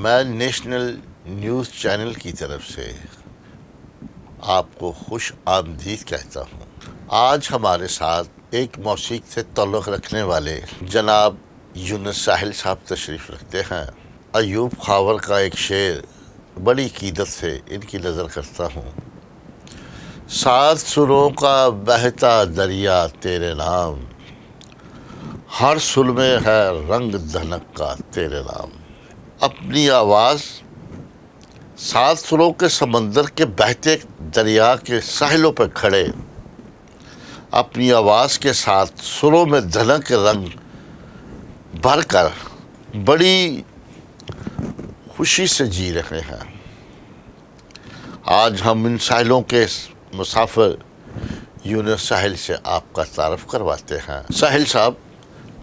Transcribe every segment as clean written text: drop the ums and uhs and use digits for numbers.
मैं national news channel की तरफ से आपको खुश आमदीद कहता हूँ। आज हमारे साथ एक मौसीक़ी से ताल्लुक़ रखने वाले जनाब यूनुस साहिल साहब तशरीफ़ रखते हैं। अयूब खावर का एक शेर बड़ी क़ीदत से इनकी नज़र करता हूँ। सात सुरों का बहता दरिया तेरे नाम, हर सुर में है रंग धनक का तेरे नाम। अपनी आवाज़ सात सुरों के समंदर के बहते दरिया के साहिलों पर खड़े अपनी आवाज़ के साथ सुरों में धनक रंग भरकर बड़ी खुशी से जी रहे हैं। आज हम इन साहिलों के मुसाफिर यूनुस साहिल से आपका तारफ़ करवाते हैं। साहिल साहब,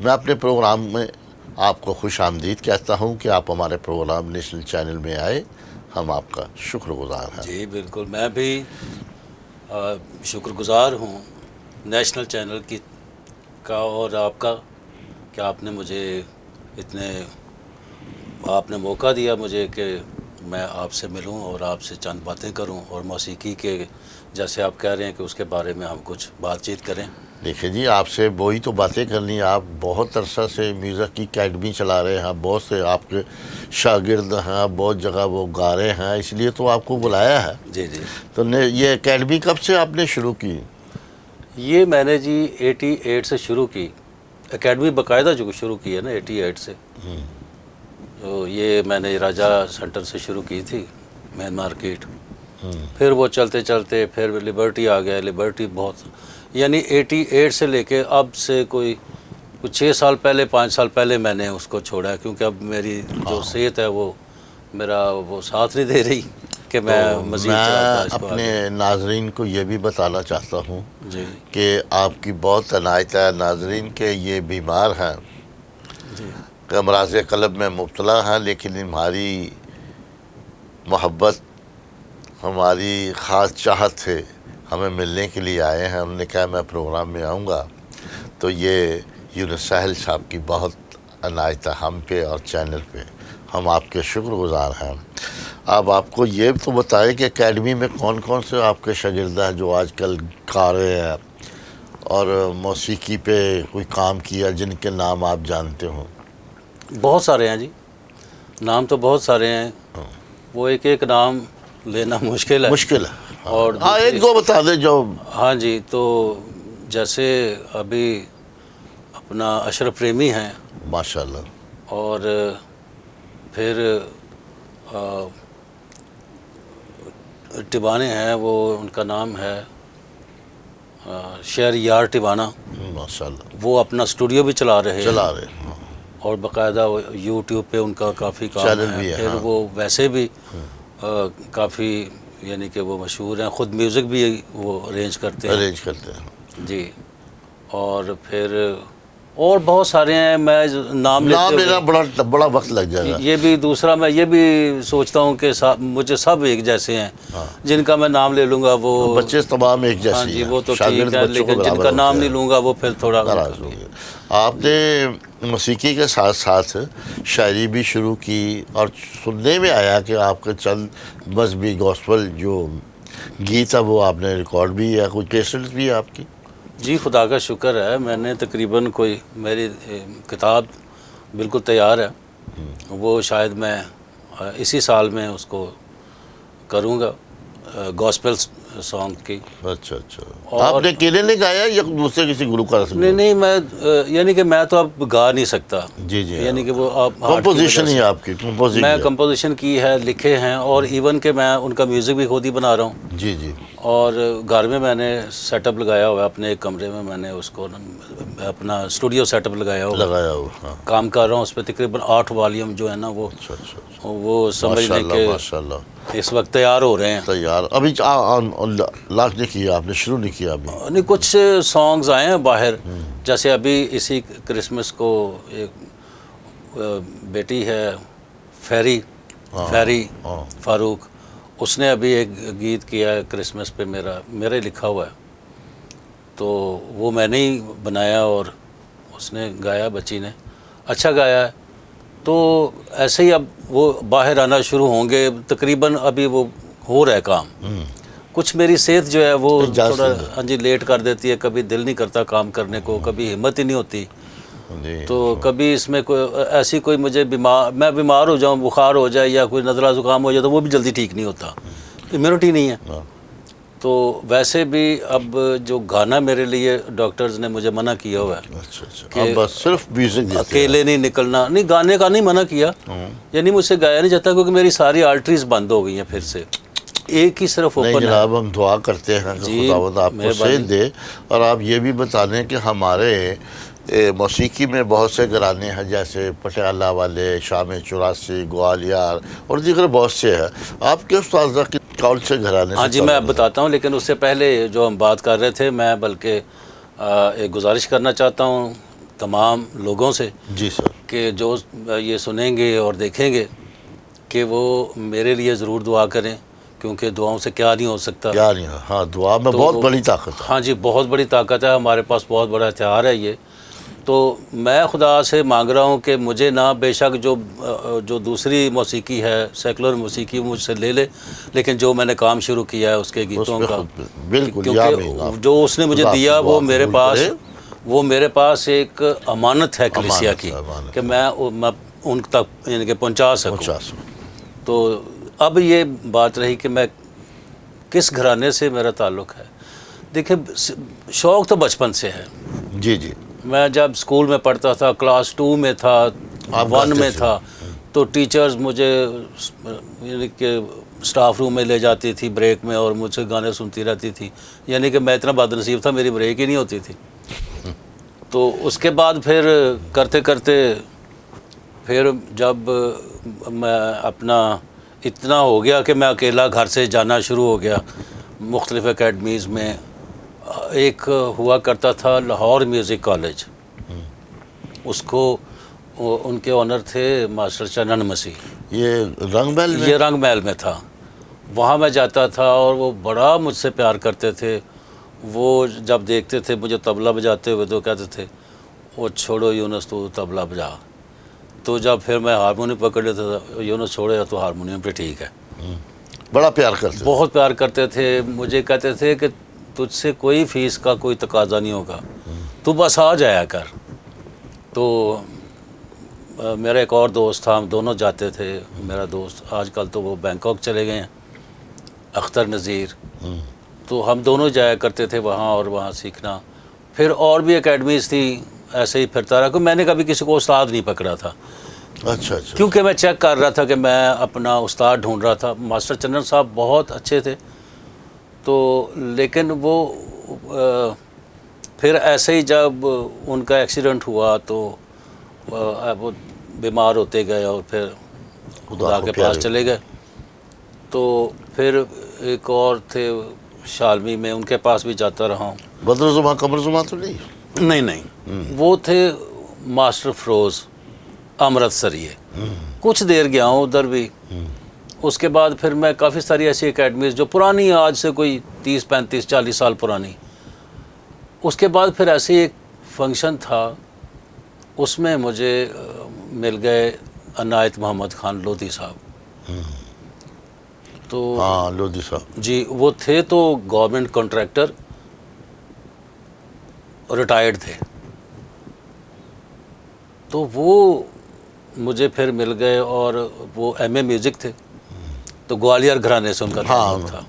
मैं अपने प्रोग्राम में आपको खुश आमदीद कहता हूँ कि आप हमारे प्रोग्राम नेशनल चैनल में आए। हम आपका शुक्रगुज़ार हैं। जी बिल्कुल, मैं भी शुक्रगुज़ार हूँ नेशनल चैनल की का और आपका कि आपने मुझे आपने मौका दिया मुझे कि मैं आपसे मिलूं और आपसे चंद बातें करूं और मौसीकी के जैसे आप कह रहे हैं कि उसके बारे में हम कुछ बातचीत करें। देखिए जी, आपसे वही तो बातें करनी है। आप बहुत अरसा से म्यूज़िक की अकेडमी चला रहे हैं, बहुत से आपके शागिर्द हैं, बहुत जगह वो गा रहे हैं, इसलिए तो आपको बुलाया है। जी जी। तो ये अकेडमी कब से आपने शुरू की? ये मैंने जी 88 से शुरू की अकेडमी, बाकायदा जो शुरू की है ना 88 से। तो ये मैंने राजा सेंटर से शुरू की थी, मेन मार्केट। फिर वो चलते चलते फिर लिबर्टी आ गया। लिबर्टी बहुत, यानी 88 से लेके अब से कोई 6 साल पहले 5 साल पहले मैंने उसको छोड़ा, क्योंकि अब मेरी जो सेहत है वो मेरा वो साथ नहीं दे रही कि मैं मज़ीद अपने नाजरीन को ये भी बताना चाहता हूँ जी कि आपकी बहुत अनायत है नाजरीन के ये बीमार हैं जी, अमराज़ क़ल्ब में मुब्तला हैं, लेकिन हमारी मोहब्बत हमारी ख़ास चाहत से हमें मिलने के लिए आए हैं। उन्होंने कहा मैं प्रोग्राम में आऊँगा। तो ये यूनुस साहिल साहब की बहुत अनायत है हम पे और चैनल पे। हम आपके शुक्रगुज़ार हैं। अब आपको ये तो बताएं कि अकेडमी में कौन कौन से आपके शागिर्द हैं जो आजकल गा रहे हैं और मौसीकी पे कोई काम किया, जिनके नाम आप जानते हो? बहुत सारे हैं जी, नाम तो बहुत सारे हैं। वो एक एक नाम लेना मुश्किल है। मुश्किल है। और एक दो बता दें जो। हाँ जी, तो जैसे अभी अपना अशरफ प्रेमी हैं माशाल्लाह, और फिर टिबाने हैं, वो उनका नाम है शेर यार टिबाना माशाल्लाह। वो अपना स्टूडियो भी चला रहे हैं हाँ। और बाकायदा यूट्यूब पे उनका काफ़ी काम है। फिर हाँ। वो वैसे भी काफ़ी यानी कि वो मशहूर हैं, ख़ुद म्यूज़िक भी वो अरेंज करते हैं जी। और फिर और बहुत सारे हैं, मैं नाम लेना बड़ा वक्त लग जाएगा। ये भी दूसरा, मैं ये भी सोचता हूँ कि मुझे सब एक जैसे हैं। हाँ। जिनका मैं नाम ले लूँगा वो बच्चे तमाम एक जैसे। हाँ जी, वो तो ठीक है, लेकिन जिनका नाम नहीं लूँगा वो फिर थोड़ा नाराज़ हो गए। आपने मौसीकी के साथ साथ शायरी भी शुरू की और सुनने में आया कि आपके चंद मज़हबी गॉस्पेल जो गीत है वो आपने रिकॉर्ड भी या कोई कैसेट्स भी है आपकी? जी खुदा का शुक्र है, मैंने तकरीबन कोई मेरी किताब बिल्कुल तैयार है। वो शायद मैं इसी साल में उसको करूँगा, गॉस्पेल सॉन्ग की। अच्छा। आपने अकेले ने गाया या दूसरे किसी गुलकार से? नहीं, मैं यानी कि मैं तो अब गा नहीं सकता। जी, यानी कि वो आप कंपोजिशन ही आपकी मैं कंपोजिशन की है, लिखे हैं, और इवन के मैं उनका म्यूज़िक भी खुद ही बना रहा हूँ। जी। और घर में मैंने सेटअप लगाया हुआ है, अपने एक कमरे में मैंने उसको अपना स्टूडियो सेटअप लगाया हुआ। हाँ। काम कर रहा हूँ उस पर। तकरीबन 8 वॉल्यूम जो है ना वो वो समझ लें कि इस वक्त तैयार हो रहे हैं। तैयार अभी लास्ट नहीं किया आपने, शुरू नहीं किया अभी? नहीं, कुछ सॉन्ग्स आए हैं बाहर। जैसे अभी इसी क्रिसमस को एक बेटी है फेरी फारूक, उसने अभी एक गीत किया है क्रिसमस पे, मेरे लिखा हुआ है। तो वो मैंने ही बनाया और उसने गाया, बच्ची ने अच्छा गाया है। तो ऐसे ही अब वो बाहर आना शुरू होंगे, तकरीबन अभी वो हो रहा है काम। कुछ मेरी सेहत जो है वो थोड़ा हाँ जी लेट कर देती है, कभी दिल नहीं करता काम करने को, कभी हिम्मत ही नहीं होती। तो कभी इसमें कोई ऐसी कोई मुझे मैं बीमार हो जाऊं, बुखार हो जाए या कोई नज़ला ज़ुकाम हो जाए तो वो भी जल्दी ठीक नहीं होता, इम्यूनिटी नहीं है। तो वैसे भी अब जो गाना मेरे लिए डॉक्टर्स ने मुझे मना किया हुआ है कि बस सिर्फ म्यूजिक अकेले नहीं निकलना, नहीं गाने का नहीं मना किया, यानी मुझसे गाया नहीं जाता क्योंकि मेरी सारी आर्टरीज बंद हो गई हैं फिर से, एक ही सिर्फ ओपन है। जनाब हम दुआ करते हैं कि खुदावंद आपको सेहत दे। और आप ये भी बता दें कि हमारे मौसीकी में बहुत से घराने हैं, जैसे पटियाला वाले, शाम 84, ग्वालियर और दीगर बहुत से हैं। आपके उस्ताद की कौन से घराने? हाँ जी मैं अब बताता हूँ, लेकिन उससे पहले जो हम बात कर रहे थे, मैं बल्कि एक गुजारिश करना चाहता हूँ तमाम लोगों से जी सर, कि जो ये सुनेंगे और देखेंगे कि वो मेरे लिए ज़रूर दुआ करें, क्योंकि दुआओं से क्या नहीं हो सकता। क्या नहीं, हाँ दुआ में बहुत बड़ी ताकत है। हाँ जी बहुत बड़ी ताकत है, हमारे पास बहुत बड़ा हथियार है ये। तो मैं खुदा से मांग रहा हूँ कि मुझे ना बेशक जो दूसरी मौसीकी है, सेकुलर मौसीकी मुझसे ले ले, लेकिन जो मैंने काम शुरू किया है उसके गीतों का, बिल्कुल, क्योंकि जो उसने मुझे दिया वो मेरे पास एक अमानत है कलीसिया की, कि मैं उन तक यानी कि पहुँचा सकूँ। तो अब ये बात रही कि मैं किस घराने से मेरा ताल्लुक़ है। देखिए शौक़ तो बचपन से है। जी जी, मैं जब स्कूल में पढ़ता था, क्लास 2 में था, 1 में था, तो टीचर्स मुझे यानी कि स्टाफ रूम में ले जाती थी ब्रेक में और मुझसे गाने सुनती रहती थी, यानी कि मैं इतना बदनसीब था, मेरी ब्रेक ही नहीं होती थी। तो उसके बाद फिर करते करते फिर जब मैं अपना इतना हो गया कि मैं अकेला घर से जाना शुरू हो गया मुख्तलिफ़ एकेडमीज़ में। एक हुआ करता था लाहौर म्यूज़िक कॉलेज, उसको उनके ऑनर थे मास्टर चनन मसीह। ये रंग महल में? ये रंग महल में था। वहाँ मैं जाता था और वो बड़ा मुझसे प्यार करते थे। वो जब देखते थे मुझे तबला बजाते हुए तो कहते थे वो छोड़ो यूनुस तू तबला बजा। तो जब फिर मैं हारमोनियम पकड़ लेता था, यूनुस छोड़े तो हारमोनियम पे ठीक है। बड़ा प्यार करते, बहुत प्यार करते थे। मुझे कहते थे कि तुझसे कोई फ़ीस का कोई तकाजा नहीं होगा, तू बस आ जाया कर। तो मेरा एक और दोस्त था, हम दोनों जाते थे। मेरा दोस्त आजकल तो वो बैंकॉक चले गए हैं, अख्तर नज़ीर। तो हम दोनों जाया करते थे वहाँ और वहाँ सीखना। फिर और भी एकेडमीज़ थी, ऐसे ही फिरता रहा। क्योंकि मैंने कभी किसी को उस्ताद नहीं पकड़ा था। अच्छा, क्योंकि मैं चेक कर रहा था कि मैं अपना उस्ताद ढूंढ रहा था। मास्टर चन्नन साहब बहुत अच्छे थे, तो लेकिन वो फिर ऐसे ही जब उनका एक्सीडेंट हुआ तो वो बीमार होते गए और फिर खुदा के पास चले गए। तो फिर एक और थे शालमी में, उनके पास भी जाता रहा हूँ। बदरुज़्ज़मान कमरुज़्ज़मान तो नहीं, वो थे मास्टर फरोज़ अमृतसरिये। कुछ देर गया हूँ उधर भी। उसके बाद फिर मैं काफ़ी सारी ऐसी एकेडमीज़ जो पुरानी, आज से कोई 30, 35, 40 साल पुरानी। उसके बाद फिर ऐसे एक फंक्शन था, उसमें मुझे मिल गए अनायत मोहम्मद खान लोधी साहब। तो हाँ, लोधी साहब जी, वो थे तो गवर्नमेंट कॉन्ट्रैक्टर, रिटायर्ड थे। तो वो मुझे फिर मिल गए और वो एमए म्यूज़िक थे, तो ग्वालियर घराने से उनका ताल्लुक था।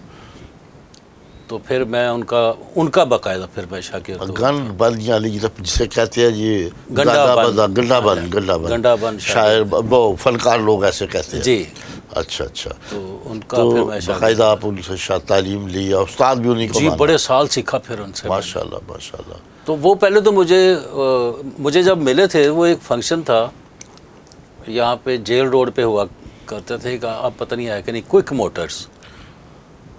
तो फिर मैं उनका बाकायदा फिर मैं शागिर्द हो गया। गन बन यानी जिसे कहते हैं ये गंडाबन शायर, वो फनकार लोग ऐसे कहते हैं जी। अच्छा, तो उनका तो फिर मैं बाकायदा आप उनसे तालीम ली और उस्ताद भी उन्हीं को जी, बड़े साल सीखा फिर उनसे। माशाल्लाह। तो वो पहले तो मुझे जब मिले थे, वो एक फंक्शन था यहाँ पे जेल रोड पे हुआ करते थे कि अब पता नहीं है कि नहीं, क्विक मोटर्स।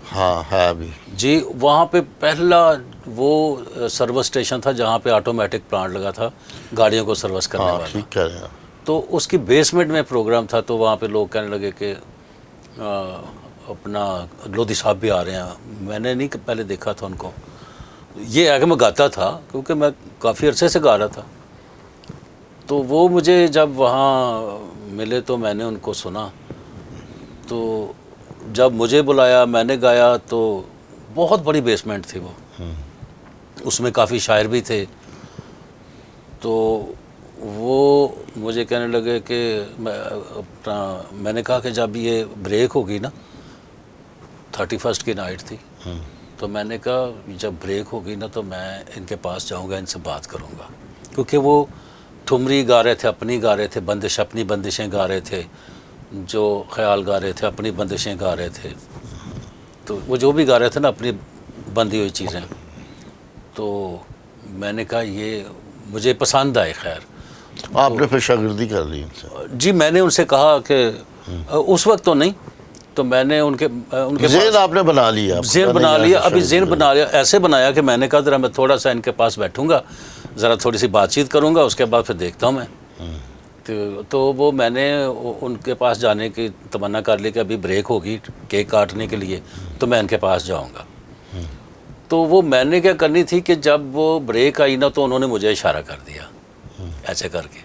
हाँ है अभी जी, वहाँ पे पहला वो सर्विस स्टेशन था जहाँ पे ऑटोमेटिक प्लांट लगा था गाड़ियों को सर्विस करने वाला। ठीक कह रहे हैं। तो उसकी बेसमेंट में प्रोग्राम था, तो वहाँ पे लोग कहने लगे कि अपना लोधी साहब भी आ रहे हैं। मैंने नहीं पहले देखा था उनको। ये है कि मैं गाता था, क्योंकि मैं काफ़ी अरसे से गा रहा था। तो वो मुझे जब वहाँ मिले तो मैंने उनको सुना। तो जब मुझे बुलाया मैंने गाया तो बहुत बड़ी बेसमेंट थी वो, उसमें काफ़ी शायर भी थे। तो वो मुझे कहने लगे कि मैंने कहा कि जब ये ब्रेक होगी ना, 31st की नाइट थी, तो मैंने कहा जब ब्रेक होगी ना तो मैं इनके पास जाऊंगा, इनसे बात करूंगा, क्योंकि वो ठुमरी गा रहे थे, अपनी गा रहे थे, बंदिश अपनी बंदिशें गा रहे थे, जो ख्याल गा रहे थे अपनी बंदिशें गा रहे थे। तो वो जो भी गा रहे थे ना अपनी बंधी हुई चीज़ें, तो मैंने कहा ये मुझे पसंद आए। खैर आपने फिर शागिर्दी कर ली उनसे? जी, मैंने उनसे कहा कि उस वक्त तो नहीं, तो मैंने उनके ज़ेन आपने बना लिया? ज़ेन बना लिया, अभी ज़ेन बना लिया, ऐसे बनाया कि मैंने कहा ज़रा मैं थोड़ा सा इनके पास बैठूंगा, ज़रा थोड़ी सी बातचीत करूंगा, उसके बाद फिर देखता हूँ मैं। तो वो मैंने उनके पास जाने की तमन्ना कर ली कि अभी ब्रेक होगी केक काटने के लिए, तो मैं इनके पास जाऊँगा। तो वो मैंने क्या करनी थी कि जब वो ब्रेक आई ना तो उन्होंने मुझे इशारा कर दिया ऐसे करके,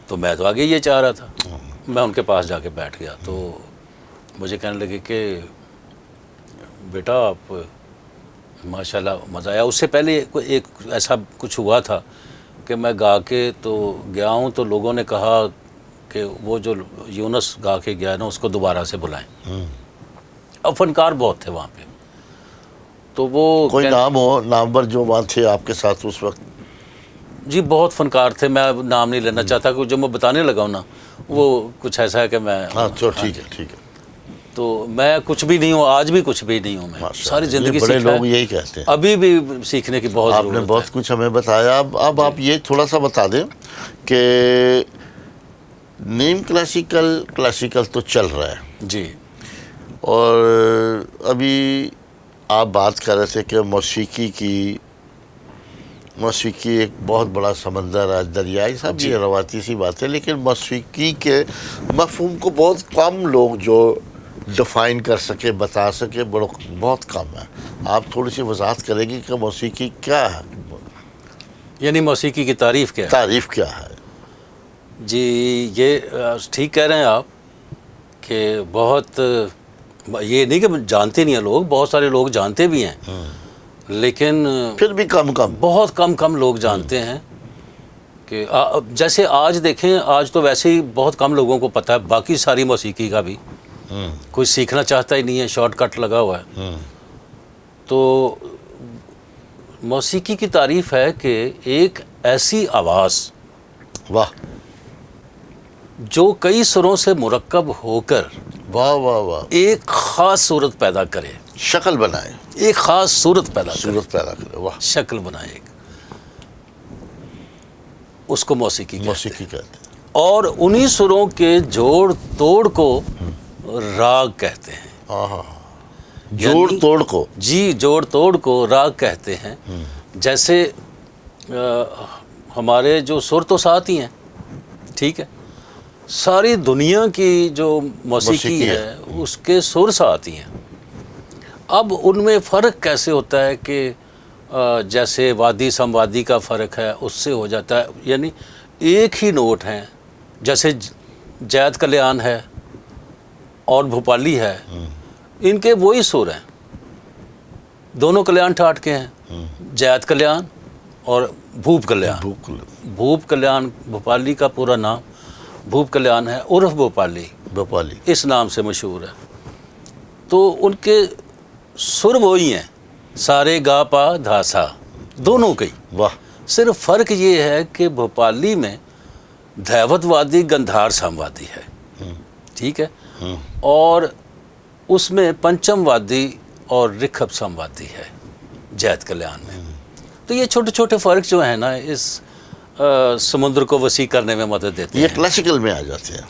तो मैं तो आगे ये चाह रहा था, मैं उनके पास जाके बैठ गया। तो मुझे कहने लगे कि बेटा आप माशाल्लाह मज़ा आया। उससे पहले एक ऐसा कुछ हुआ था कि मैं गा के तो गया हूँ, तो लोगों ने कहा कि वो जो यूनुस गा के गया ना उसको दोबारा से बुलाएं। अब फनकार बहुत थे वहाँ पे, तो वो कोई नाम हो, नामवर जो वहाँ थे आपके साथ उस वक्त? जी बहुत फनकार थे, मैं नाम नहीं लेना चाहता, क्योंकि जो मैं बताने लगा हूँ ना वो कुछ ऐसा है कि मैं हाँ चलो ठीक है ठीक है। तो मैं कुछ भी नहीं हूँ, आज भी कुछ भी नहीं हूँ, मैं सारी ज़िंदगी बड़े सीखा है, लोग यही कहते हैं। अभी भी सीखने की बहुत आपने ज़रूरत बहुत है। कुछ हमें बताया। अब आप ये थोड़ा सा बता दें कि नीम क्लासिकल तो चल रहा है जी, और अभी आप बात कर रहे थे कि मौसीकी एक बहुत बड़ा समंदर है, दरिया, ये सब ये रवायती सी बात है, लेकिन मौसीकी के मफहूम को बहुत कम लोग जो डिफ़ाइन कर सके, बता सके, बहुत कम है। आप थोड़ी सी वजाहत करेंगे कि मौसीकी क्या है, यानी मौसीकी की तारीफ़ क्या है? तारीफ़ क्या है? जी, ये ठीक कह रहे हैं आप कि बहुत, ये नहीं कि जानते नहीं हैं लोग, बहुत सारे लोग जानते भी हैं, लेकिन फिर भी बहुत कम लोग जानते हैं कि जैसे आज देखें, आज तो वैसे ही बहुत कम लोगों को पता है बाकी सारी मौसीकी का भी, कोई सीखना चाहता ही नहीं है, शॉर्टकट लगा हुआ है। तो मौसीकी की तारीफ़ है कि एक ऐसी आवाज़, वाह, जो कई सुरों से मुरक्कब होकर वाह वाह वाह, एक ख़ास सूरत पैदा करे, शक्ल बनाए, एक ख़ास सूरत पैदा करे, वाह, शक्ल बनाए एक, उसको मौसीकी कहते हैं। और उन्हीं सुरों के जोड़ तोड़ को राग कहते हैं। जोड़ तोड़ को? जी, जोड़ तोड़ को राग कहते हैं। जैसे हमारे जो सुर तो साथ ही हैं, ठीक है, सारी दुनिया की जो मौसीकी है उसके सुर साथ ही हैं। अब उनमें फ़र्क कैसे होता है कि जैसे वादी समवादी का फ़र्क है, उससे हो जाता है, यानी एक ही नोट हैं, जैसे जैद कल्याण है और भोपाली है, इनके वही सुर हैं, दोनों कल्याण ठाट के हैं, जैद कल्याण और भूप कल्याण। भूप कल्याण भोपाली का पूरा नाम भूप कल्याण है, उर्फ भोपाली इस नाम से मशहूर है। तो उनके सुर वही हैं, सारे गा पा धा सा, दोनों के। वाह, सिर्फ फ़र्क ये है कि भोपाली में दैवतवादी गंधार सामवादी है, ठीक है, और उसमें पंचमवादी और ऋखभ सामवादी है जैद कल्याण में। तो ये छोटे छोटे फ़र्क जो है ना, इस समुद्र को वसी करने में मदद देते हैं। ये क्लासिकल में आ जाते हैं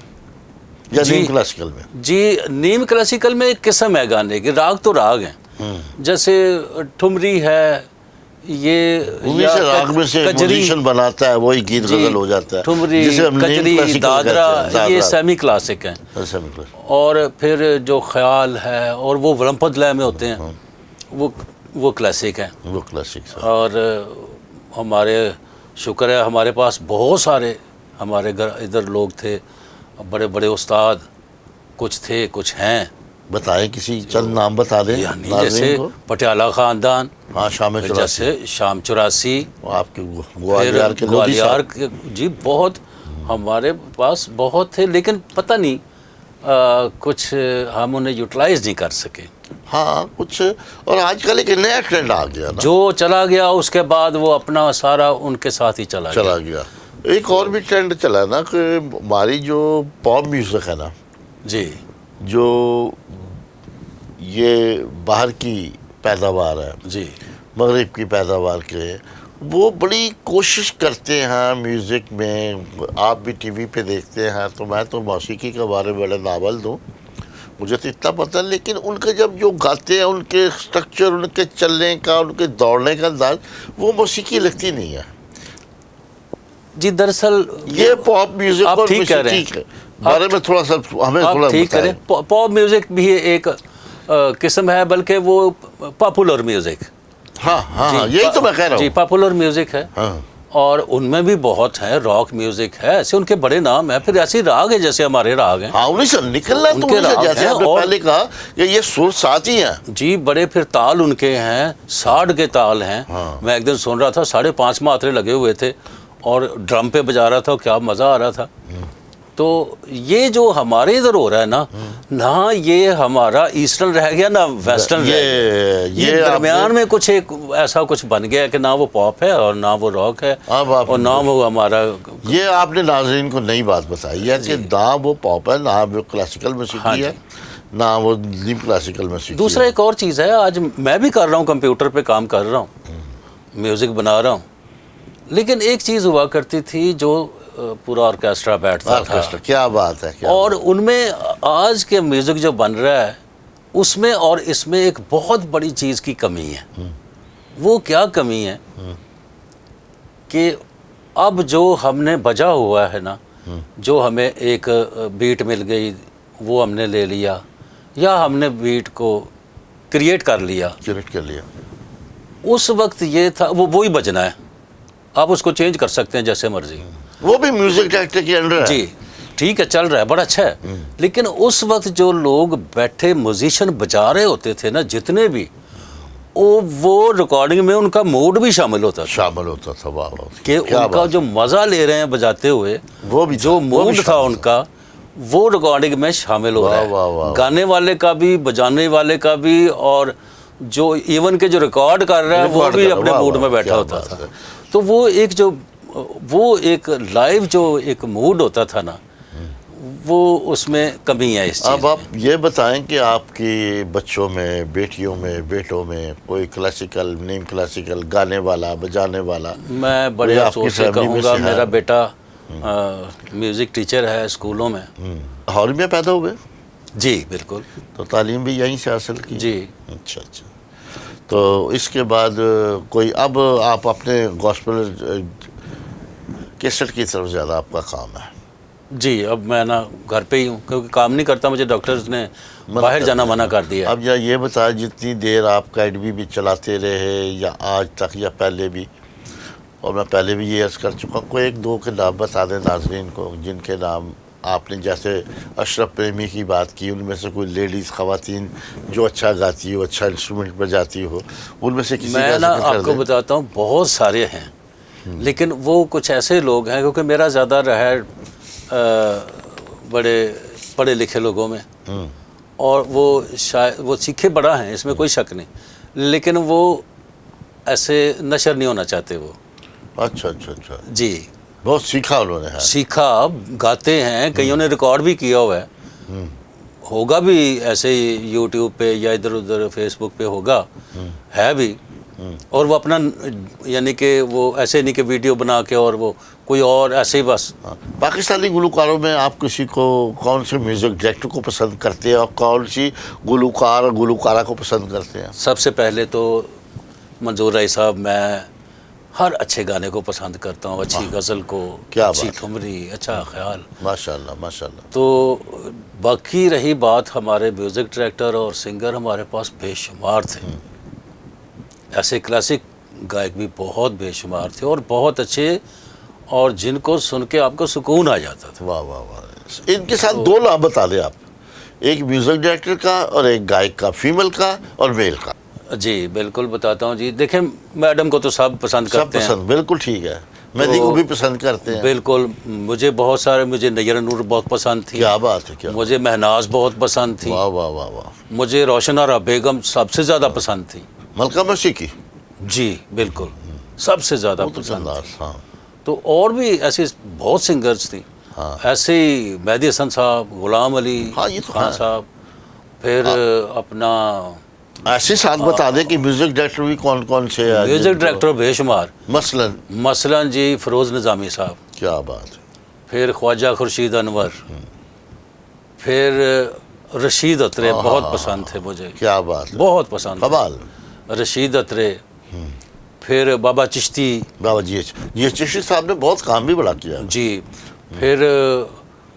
या नीम क्लासिकल में? जी, नीम क्लासिकल में एक किस्म है गाने की, राग तो राग हैं, जैसे ठुमरी है, ये राग में से पोजीशन बनाता है, वही गीत गजल हो जाता है। ठुमरी, कजरी, दादरा, ये सेमी क्लासिक हैं। और फिर जो ख्याल है और वो वरम्पद लय में होते हैं, वो क्लासिक हैं, वो क्लासिक। और हमारे शुक्र है हमारे पास बहुत सारे हमारे घर इधर लोग थे बड़े बड़े उस्ताद कुछ थे, कुछ हैं। बताएं, किसी चंद नाम बता दें यानी नाज़रीन जैसे को। पटियाला ख़ानदान, हाँ, शाम फिर 84, जैसे शाम 84, आपके ग्वालियर के लोधी ग्वालियर साहब। के जी बहुत हमारे पास बहुत थे, लेकिन पता नहीं कुछ हम उन्हें यूटिलाइज नहीं कर सके। हाँ कुछ, और आजकल एक नया ट्रेंड आ गया ना, जो चला गया उसके बाद वो अपना सारा उनके साथ ही चला गया। एक और भी ट्रेंड चला ना कि हमारी जो पॉप म्यूजिक है ना जी, जो ये बाहर की पैदावार है, जी, मगरिब की पैदावार के, वो बड़ी कोशिश करते हैं म्यूज़िक में। आप भी टीवी पे देखते हैं, तो मैं तो मौसीकी के बारे में बड़ा नावल दूँ, मुझे तो इतना पता है, लेकिन उनके जब जो गाते हैं, उनके स्ट्रक्चर, उनके चलने का, उनके दौड़ने का अंदाज, वो मौसीकी लगती नहीं है जी। दरअसल ये पॉप म्यूजिक आप और ठीक कह रहे मौसीकी के बारे में थोड़ा सा हमें थोड़ा ठीक करें। पॉप म्यूजिक भी एक किस्म है, बल्कि वो पॉपुलर म्यूजिक। हाँ हाँ हाँ, यही तो मैं कह रहा जी, हूँ। पॉपुलर म्यूजिक है। हाँ, और उनमें भी बहुत है, रॉक म्यूजिक है, ऐसे उनके बड़े नाम है। फिर ऐसे राग है जैसे हमारे राग हैं। हाँ, उन्हीं से निकलना, तो उनके उन्हीं से, राग जैसे हैं। आपने और पहले कहा कि ये सुर साथ ही हैं। जी, बड़े फिर ताल उनके हैं, 60 के ताल हैं। हाँ। मैं एक दिन सुन रहा था, 5.5 मात्रे लगे हुए थे और ड्रम पे बजा रहा था, क्या मज़ा आ रहा था। तो ये जो हमारे इधर हो रहा है ना ये हमारा ईस्टर्न रह गया ना वेस्टर्न रह गया। ये दरमियान में कुछ एक ऐसा कुछ बन गया है कि ना वो पॉप है और ना वो रॉक है और ना वो हमारा। ये आपने नाज़रीन को नई बात बताई है कि ना वो पॉप है, ना वो क्लासिकल मौसीकी हाँ है, ना वो नीम क्लासिकल मौसीकी। दूसरा एक और चीज़ है, आज मैं भी कर रहा हूँ, कंप्यूटर पे काम कर रहा हूँ, म्यूज़िक बना रहा हूँ, लेकिन एक चीज़ हुआ करती थी जो पूरा ऑर्केस्ट्रा बैठता था। क्या बात है, क्या और बात। उनमें आज के म्यूज़िक जो बन रहा है उसमें और इसमें एक बहुत बड़ी चीज़ की कमी है। वो क्या कमी है कि अब जो हमने बजा हुआ है ना, जो हमें एक बीट मिल गई, वो हमने ले लिया, या हमने बीट को क्रिएट कर लिया, उस वक्त ये था वो ही बजना है। आप उसको चेंज कर सकते हैं जैसे मर्जी, वो भी म्यूजिक डायरेक्टर के अंडर है। जी, ठीक है, चल रहा है, बड़ा अच्छा है। लेकिन उस वक्त जो लोग बैठे म्यूजिशियन बजा रहे होते थे ना, जितने भी, वो रिकॉर्डिंग में उनका मूड भी शामिल होता था। वाह कि उनका जो मज़ा ले रहे हैं बजाते हुए, वो भी जो मूड था उनका, वो रिकॉर्डिंग में शामिल हो रहा है। गाने वाले का भी, बजाने वाले का भी, और जो इवन के जो रिकॉर्ड कर रहा है वो भी अपने मूड में बैठा होता था। तो वो एक लाइव जो एक मूड होता था ना, वो उसमें कमी है इस चीज़। अब आप ये बताएं कि आपके बच्चों में, बेटियों में, बेटों में कोई क्लासिकल, नीम क्लासिकल गाने वाला, बजाने वाला? मैं बड़े अफसोस से कहूँगा, मेरा बेटा म्यूज़िक टीचर है स्कूलों में। लाहौर में पैदा हुए? जी बिल्कुल। तो तालीम भी यहीं से हासिल की? जी। अच्छा। तो इसके बाद कोई, अब आप अपने गॉस्पेल कैसेट की तरफ ज़्यादा आपका काम है? जी, अब मैं ना घर पे ही हूँ, क्योंकि काम नहीं करता, मुझे डॉक्टर्स ने बाहर जाना मना कर दिया। अब ये बताया, जितनी देर आप अकेडमी भी चलाते रहे या आज तक या पहले भी, और मैं पहले भी ये अर्ज़ कर चुका, कोई एक दो के नाम बता दें नाज़रीन को, जिनके नाम आपने, जैसे अशरफ प्रेमी की बात की, उनमें से कोई लेडीज़ ख़वातीन जो अच्छा गाती हो, अच्छा इंस्ट्रूमेंट बजाती हो, उनमें से किसी मैं ना आपको बताता हूँ, बहुत सारे हैं, लेकिन वो कुछ ऐसे लोग हैं, क्योंकि मेरा ज़्यादा रहा है बड़े पढ़े लिखे लोगों में, और वो शायद वो सीखे बड़ा हैं, इसमें कोई शक नहीं, लेकिन वो ऐसे नशर नहीं होना चाहते वो। अच्छा जी, बहुत सीखा उन्होंने है। सीखा, गाते हैं, कईयों ने रिकॉर्ड भी किया हुआ है, होगा भी ऐसे ही यूट्यूब पे या इधर उधर फेसबुक पे होगा, है भी। और वो अपना, यानी कि वो ऐसे नहीं कि वीडियो बना के और वो कोई और ऐसे ही बस। पाकिस्तानी गुलकारों में आप किसी को, कौन से म्यूज़िक डायरेक्टर को पसंद करते हैं और कौन सी गुलकार गुलकारा को पसंद करते हैं? सबसे पहले तो मंजूर राय साहब, मैं हर अच्छे गाने को पसंद करता हूँ, अच्छी गज़ल को, अच्छी ठुमरी, अच्छा ख्याल, माशाल्लाह माशाल्लाह। तो बाकी रही बात, हमारे म्यूज़िक डायरेक्टर और सिंगर हमारे पास बेशुमार थे, ऐसे क्लासिक गायक भी बहुत बेशुमार थे और बहुत अच्छे, और जिनको सुन के आपको सुकून आ जाता था। वाह वाह वाह। इनके साथ दो नाम बता दें आप, एक म्यूजिक डायरेक्टर का और एक गायक का, फीमेल का और मेल का। जी बिल्कुल बताता हूँ जी। देखें, मैडम को तो सब पसंद सब करते हैं। पसंद, बिल्कुल ठीक है। मेहंदी को भी पसंद करते हैं। बिल्कुल, मुझे बहुत सारे, मुझे नैयर नूर बहुत पसंद थी। क्या बात है, क्या मुझे महनाज बहुत पसंद थी। वाह वाह वाह वाह। मुझे रोशन आरा बेगम सबसे ज़्यादा पसंद थी। मलका मौसीकी जी बिल्कुल, सबसे ज़्यादा वो तो पसंद बिंदास, थी। हाँ तो और भी ऐसे बहुत सिंगर्स थी। हाँ। ऐसे ही मेहदी हसन साहब, गुलाम अली हाँ, ये तो खान है। साहब, फिर अपना ऐसे साथ बता दें कि म्यूजिक डायरेक्टर भी कौन कौन से हैं म्यूजिक जिनको- डायरेक्टर बेशुमार, मसलन जी फिरोज़ निज़ामी साहब, क्या बात है। फिर ख्वाजा खुर्शीद अनवर, फिर रशीद अत्रे बहुत पसंद थे मुझे, क्या बात है, बहुत पसंद थे। कमाल। रशीद अत्रे, फिर बाबा चिश्ती बाबा जी चिश्ती साहब ने बहुत काम भी बड़ा किया। जी, फिर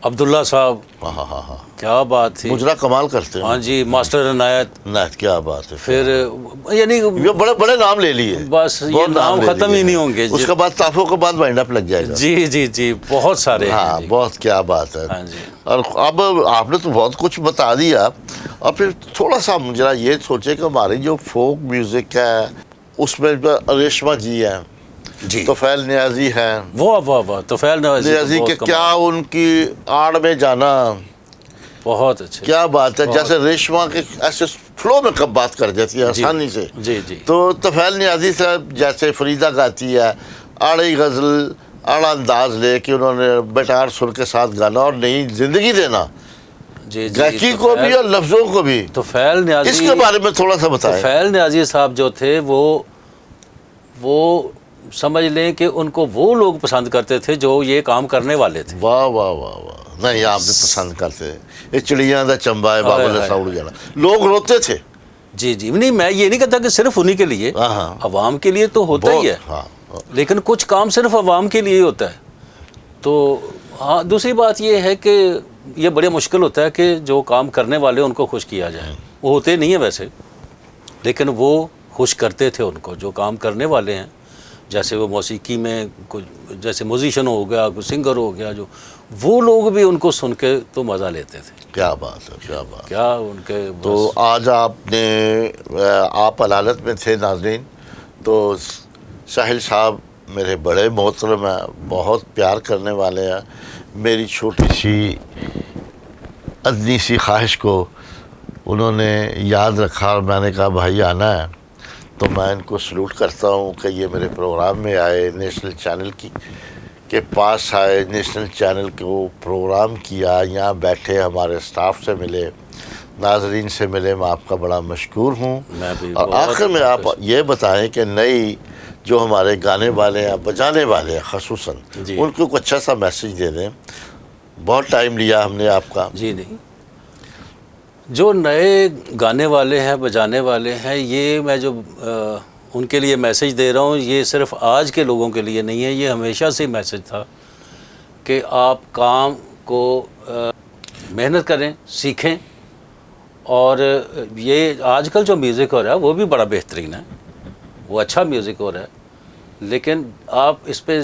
अब्दुल्ला साहब, हाँ हाँ हाँ हाँ, क्या बात थी। मुजरा कमाल करते हैं। हाँ जी, मास्टर इनायत, नायत, क्या बात है। फिर यानी ये बड़े बड़े नाम ले लिए, बस ये बहुत नाम ले खत्म लिए ही नहीं हैं। होंगे जी। उसके बाद ताफों के बाद वाइंड अप लग जाएगा। जी जी जी, बहुत सारे हैं हाँ जी। बहुत, क्या बात है। हाँ जी। और अब आपने तो बहुत कुछ बता दिया, और फिर थोड़ा सा मुझे ये सोचे कि हमारी जो फोक म्यूजिक है उसमें रेशमा जी है, जी, तोफैल नियाजी है, वाह वाह वाह, तोफैल नियाजी के क्या उनकी आड़ में जाना, बहुत अच्छे। क्या बात है। जैसे रेशमा के ऐसे फ्लो में कब बात कर जाती है जी, आसानी से। जी जी। तो तोफैल नियाजी साहब जैसे फरीदा गाती है, आड़ी गज़ल, आड़ा अंदाज लेके उन्होंने बेटार सुर के साथ गाना और नई जिंदगी देना जी जी, गायकी को भी और लफ्जों को भी। तोफैल नियाजी, इसके बारे में थोड़ा सा बताएं। तोफैल नियाजी साहब जो थे वो समझ लें कि उनको वो लोग पसंद करते थे जो ये काम करने वाले थे। वाह वाह वाह वाह। नहीं, आप भी पसंद करते हैं। ये चिड़िया दा चंबा है बाबा ने साउड़ गया, लोग रोते थे। जी जी, नहीं मैं ये नहीं कहता कि सिर्फ उन्हीं के लिए, हाँ हाँ, अवाम के लिए तो होता ही है। हाँ, लेकिन कुछ काम सिर्फ अवाम के लिए ही होता है। तो हाँ, दूसरी बात ये है कि ये बड़े मुश्किल होता है कि जो काम करने वाले उनको खुश किया जाए। वो होते नहीं है वैसे, लेकिन वो खुश करते थे उनको जो काम करने वाले हैं। जैसे वो मौसीकी में कुछ, जैसे म्यूजिशियन हो गया, कोई सिंगर हो गया, जो वो लोग भी उनको सुन के तो मज़ा लेते थे। क्या बात है, क्या बात। क्या उनके तो आज आप अदालत में थे नाज़रीन, तो साहिल साहब मेरे बड़े मोहतरम हैं, बहुत प्यार करने वाले हैं। मेरी छोटी सी अदनी सी ख्वाहिश को उन्होंने याद रखा और मैंने कहा भाई आना है, तो मैं इनको सलूट करता हूँ कि ये मेरे प्रोग्राम में आए, नेशनल चैनल के पास आए, नेशनल चैनल को प्रोग्राम किया, यहाँ बैठे हमारे स्टाफ से मिले, नाजरीन से मिले। मैं आपका बड़ा मशकूर हूँ। और आखिर में आप ये बताएं कि नई जो हमारे गाने वाले हैं, बजाने वाले हैं ख़ुसूसन, उनको कुछ अच्छा सा मैसेज दे दें। बहुत टाइम लिया हमने आपका। जी नहीं, जो नए गाने वाले हैं, बजाने वाले हैं, ये मैं जो उनके लिए मैसेज दे रहा हूँ, ये सिर्फ आज के लोगों के लिए नहीं है, ये हमेशा से मैसेज था कि आप काम को मेहनत करें, सीखें। और ये आजकल जो म्यूज़िक हो रहा है वो भी बड़ा बेहतरीन है, वो अच्छा म्यूज़िक हो रहा है, लेकिन आप इस पे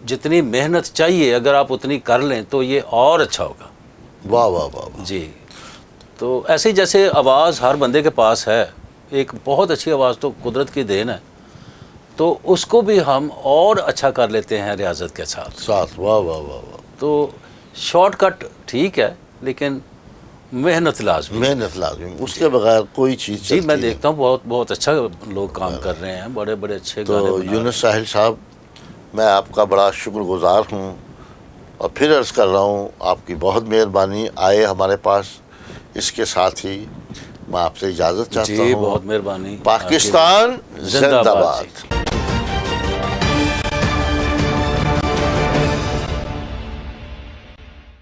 जितनी मेहनत चाहिए अगर आप उतनी कर लें तो ये और अच्छा होगा। वाह वाह वाह जी। तो ऐसे ही जैसे आवाज़ हर बंदे के पास है, एक बहुत अच्छी आवाज़ तो कुदरत की देन है, तो उसको भी हम और अच्छा कर लेते हैं रियाजत के साथ। वाह वाह वाह वाह। तो शॉर्टकट ठीक है, लेकिन मेहनत लाजमी, उसके बगैर कोई चीज़। जी, मैं देखता हूँ बहुत बहुत अच्छा लोग काम कर रहे हैं, बड़े बड़े अच्छे गाने तो बना यूनुस साहिल साहब, मैं आपका बड़ा शुक्रगुजार हूँ, और फिर अर्ज़ कर रहा हूँ आपकी बहुत मेहरबानी आए हमारे पास। इसके साथ ही मैं आपसे इजाज़त चाहता हूँ। जी, बहुत मेहरबानी। पाकिस्तान जिंदाबाद।